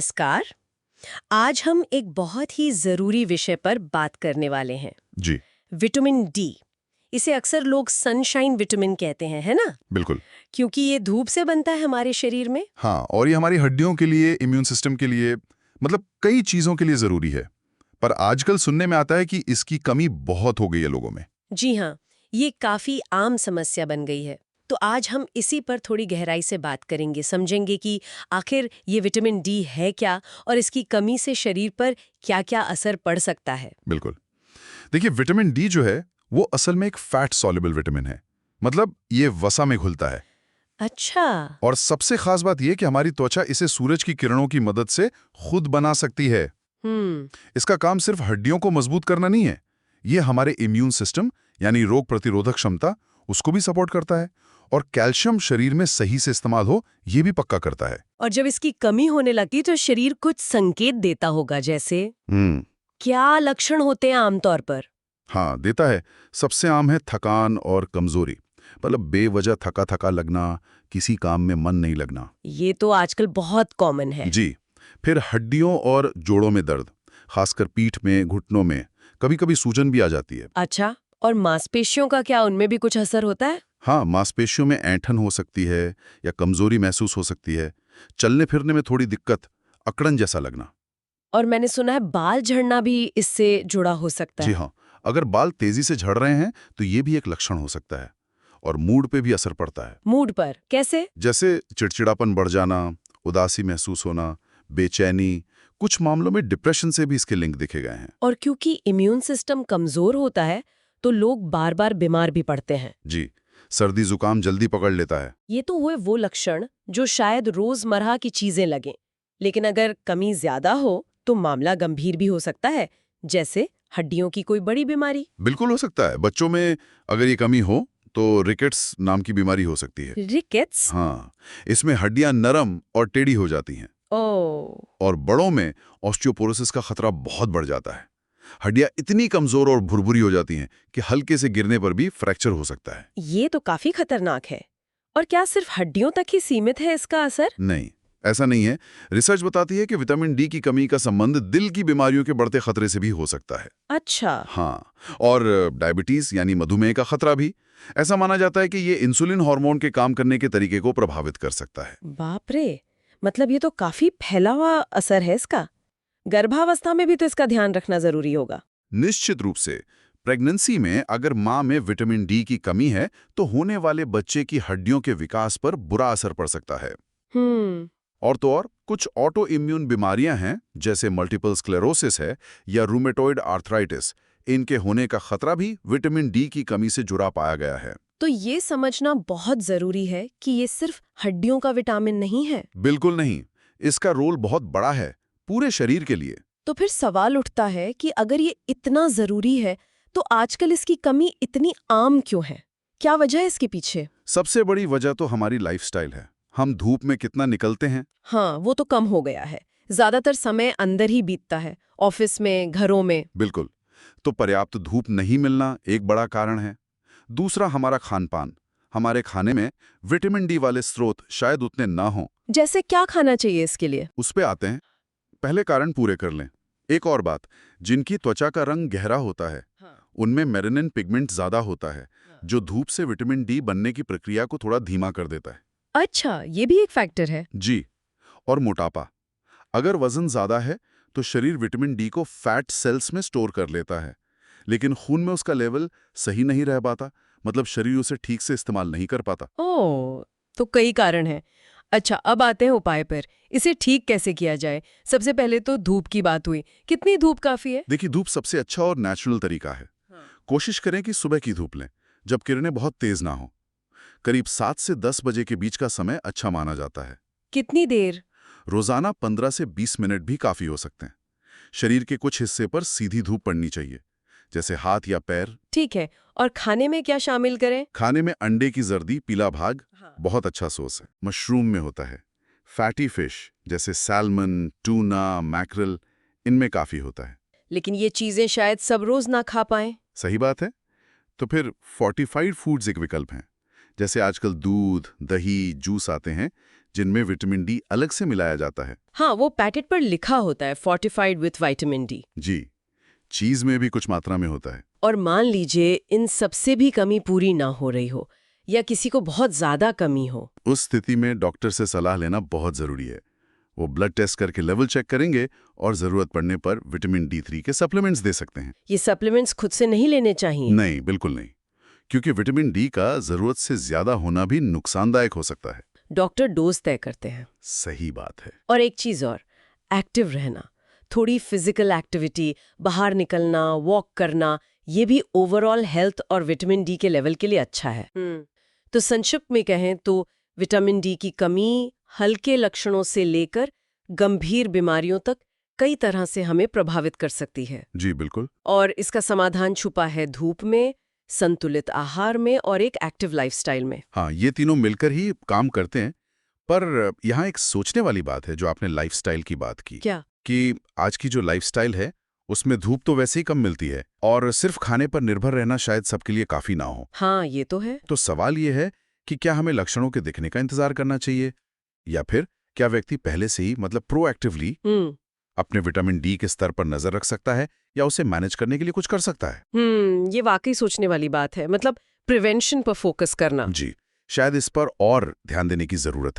नमस्कार। आज हम एक बहुत ही जरूरी विषय पर बात करने वाले हैं। जी। Vitamin D. इसे अक्सर लोग सनशाइन विटामिन कहते हैं, है ना? बिल्कुल। क्योंकि ये धूप से बनता है हमारे शरीर में। हाँ, और ये हमारी हड्डियों के लिए, इम्यून सिस्टम के लिए, मतलब कई चीज़ों के लिए ज़रूरी है। पर आजकल सुनने में आता है कि इसकी कमी बहुत हो गई है लोगों में। जी हाँ, ये काफी आम समस्या बन गई है। तो आज हम इसी पर थोड़ी गहराई से बात करेंगे, समझेंगे कि आखिर ये विटामिन डी है क्या और इसकी कमी से शरीर पर क्या-क्या असर पड़ सकता है। बिल्कुल। देखिए, विटामिन डी जो है, वो असल में एक फैट सॉल्युबल विटामिन है। मतलब ये वसा में घुलता है। अच्छा। और सबसे खास बात ये कि हमारी त्वचा इसे सूरज की किरणों की मदद से खुद बना सकती है। हम्म। इसका काम सिर्फ हड्डियों को मजबूत करना नहीं है, ये हमारे इम्यून सिस्टम यानी रोग प्रतिरोधक क्षमता उसको भी सपोर्ट करता है, और कैल्शियम शरीर में सही से इस्तेमाल हो ये भी पक्का करता है। और जब इसकी कमी होने लगी तो शरीर कुछ संकेत देता होगा, जैसे क्या लक्षण होते हैं आमतौर पर? हाँ, देता है। सबसे आम है थकान और कमजोरी। मतलब बेवजह थका थका लगना, किसी काम में मन नहीं लगना। ये तो आजकल बहुत कॉमन है। जी। फिर हड्डियों और जोड़ों में दर्द, खासकर पीठ में, घुटनों में, कभी कभी सूजन भी आ जाती है। अच्छा, और मांसपेशियों का क्या, उनमें भी कुछ असर होता है? हाँ, मांसपेशियों में ऐंठन हो सकती है या कमजोरी महसूस हो सकती है। चलने फिरने में थोड़ी दिक्कत, अकड़न जैसा लगना। और मैंने सुना है बाल झड़ना भी इससे जुड़ा हो सकता जी है। हाँ, अगर बाल तेजी से झड़ रहे हैं तो ये भी एक लक्षण हो सकता है। और मूड पे भी असर पड़ता है। मूड पर कैसे? जैसे चिड़चिड़ापन बढ़ जाना, उदासी महसूस होना, बेचैनी, कुछ मामलों में डिप्रेशन से भी इसके लिंक दिखे गए हैं। और क्योंकि इम्यून सिस्टम कमजोर होता है तो लोग बार बार बीमार भी पड़ते हैं। जी, सर्दी जुकाम जल्दी पकड़ लेता है। ये तो हुए वो लक्षण जो शायद रोजमर्रा की चीजें लगें, लेकिन अगर कमी ज्यादा हो तो मामला गंभीर भी हो सकता है, जैसे हड्डियों की कोई बड़ी बीमारी। बिल्कुल हो सकता है। बच्चों में अगर ये कमी हो तो रिकेट्स नाम की बीमारी हो सकती है। रिकेट्स? हाँ, इसमें हड्डियां नरम और टेढ़ी हो जाती हैं। ओ। और बड़ों में ऑस्टियोपोरोसिस का खतरा बहुत बढ़ जाता है। हड्डियां इतनी कमजोर और भुरभुरी हो जाती हैं कि हल्के से गिरने पर भी फ्रैक्चर हो सकता है। ये तो काफी खतरनाक है। और क्या सिर्फ हड्डियों तक ही सीमित है इसका असर? नहीं, ऐसा नहीं है। रिसर्च बताती है कि विटामिन डी की कमी का संबंध दिल की बीमारियों के बढ़ते खतरे से भी हो सकता है। अच्छा। हाँ, और डायबिटीज यानी मधुमेह का खतरा भी। ऐसा माना जाता है कि ये इंसुलिन हार्मोन के काम करने के तरीके को प्रभावित कर सकता है। बाप रे, मतलब ये तो काफी फैला हुआ असर है इसका। गर्भावस्था में भी तो इसका ध्यान रखना जरूरी होगा। निश्चित रूप से। प्रेगनेंसी में अगर मां में विटामिन डी की कमी है तो होने वाले बच्चे की हड्डियों के विकास पर बुरा असर पड़ सकता है। हम्म। और तो और कुछ ऑटो इम्यून बीमारियां हैं, जैसे मल्टीपल स्क्लेरोसिस है या रूमेटॉइड आर्थराइटिस। इनके होने का खतरा भी विटामिन डी की कमी से जुड़ा पाया गया है। तो ये समझना बहुत जरूरी है कि ये सिर्फ हड्डियों का विटामिन नहीं है। बिल्कुल नहीं, इसका रोल बहुत बड़ा है, पूरे शरीर के लिए। तो फिर सवाल उठता है कि अगर ये इतना जरूरी है तो आजकल इसकी कमी इतनी आम क्यों है? क्या वजह है इसके पीछे? सबसे बड़ी वजह तो हमारी लाइफस्टाइल है। हम धूप में कितना निकलते हैं। हाँ, वो तो कम हो गया है। ज्यादातर समय अंदर ही बीतता है, ऑफिस में, घरों में। बिल्कुल। तो पर्याप्त धूप नहीं मिलना एक बड़ा कारण है। दूसरा, हमारा खान-पान। हमारे खाने में विटामिन डी वाले स्रोत शायद उतने ना हों। जैसे क्या खाना चाहिए इसके लिए? उस पे आते हैं। पहले कारण पूरे कर लें। एक और बात, जिनकी त्वचा का रंग गहरा होता है, हाँ। उनमें मेलानिन पिगमेंट ज्यादा होता है, जो धूप से विटामिन डी बनने की प्रक्रिया को थोड़ा धीमा कर देता है। अच्छा, ये भी एक फैक्टर है। जी। और मोटापा। अगर वजन ज्यादा है तो शरीर विटामिन डी को फैट सेल्स में स्टोर कर लेता है, लेकिन खून में उसका लेवल सही नहीं रह पाता। मतलब शरीर उसे ठीक से इस्तेमाल नहीं कर पाता। ओह, तो कई कारण हैं। अच्छा, अब आते हैं उपाय पर। इसे ठीक कैसे किया जाए? सबसे पहले तो धूप की बात हुई। कितनी धूप काफी है? देखिए, धूप सबसे अच्छा और नेचुरल तरीका है। कोशिश करें कि सुबह की धूप लें, जब किरणें बहुत तेज ना हो। करीब 7 से 10 बजे के बीच का समय अच्छा माना जाता है। कितनी देर? रोजाना 15 से 20 मिनट भी काफी हो सकते हैं। शरीर के कुछ हिस्से पर सीधी धूप पड़नी चाहिए, जैसे हाथ या पैर। ठीक है। और खाने में क्या शामिल करें? खाने में अंडे की जर्दी, पीला भाग हाँ। बहुत अच्छा सोर्स है। मशरूम में होता है। फैटी फिश जैसे सैल्मन, टूना, मैकरल, इनमें काफी होता है। लेकिन ये चीजें शायद सब रोज ना खा पाएं। सही बात है। तो फिर फोर्टिफाइड फूड्स एक विकल्प हैं। जैसे आजकल दूध, दही, जूस आते हैं जिनमें विटामिन डी अलग से मिलाया जाता है। हाँ, वो पैकेट पर लिखा होता है फोर्टिफाइड विथ विटामिन डी। जी, चीज में भी कुछ मात्रा में होता है। और मान लीजिए इन सबसे भी कमी पूरी ना हो रही हो या किसी को बहुत ज्यादा कमी हो। उस स्थिति में डॉक्टर से सलाह लेना बहुत जरूरी है। वो ब्लड टेस्ट करके लेवल चेक करेंगे और जरूरत पड़ने पर विटामिन D3 के सप्लीमेंट्स दे सकते हैं। ये सप्लीमेंट्स खुद से नहीं लेने चाहिए? नहीं, बिल्कुल नहीं, क्योंकि विटामिन डी का जरूरत से ज्यादा होना भी नुकसानदायक हो सकता है। डॉक्टर डोज तय करते हैं। सही बात है। और एक चीज और, एक्टिव रहना, थोड़ी फिजिकल एक्टिविटी, बाहर निकलना, वॉक करना, ये भी ओवरऑल हेल्थ और विटामिन डी के लेवल के लिए अच्छा है। तो संक्षिप्त में कहें तो विटामिन डी की कमी हल्के लक्षणों से लेकर गंभीर बीमारियों तक कई तरह से हमें प्रभावित कर सकती है। जी बिल्कुल। और इसका समाधान छुपा है धूप में, संतुलित आहार में और एक एक्टिव लाइफस्टाइल में। हाँ, ये तीनों मिलकर ही काम करते हैं। पर यहाँ एक सोचने वाली बात है, जो आपने लाइफस्टाइल की बात की। क्या? कि आज की जो लाइफस्टाइल है उसमें धूप तो वैसे ही कम मिलती है और सिर्फ खाने पर निर्भर रहना शायद सबके लिए काफी ना हो। हाँ, ये तो है। तो सवाल ये है कि क्या हमें लक्षणों के दिखने का इंतजार करना चाहिए, या फिर क्या व्यक्ति पहले से ही मतलब प्रोएक्टिवली अपने विटामिन डी के स्तर पर नजर रख सकता है या उसे मैनेज करने के लिए कुछ कर सकता है? ये वाकई सोचने वाली बात है। मतलब प्रिवेंशन पर फोकस करना। जी, शायद इस पर और ध्यान देने की जरूरत है।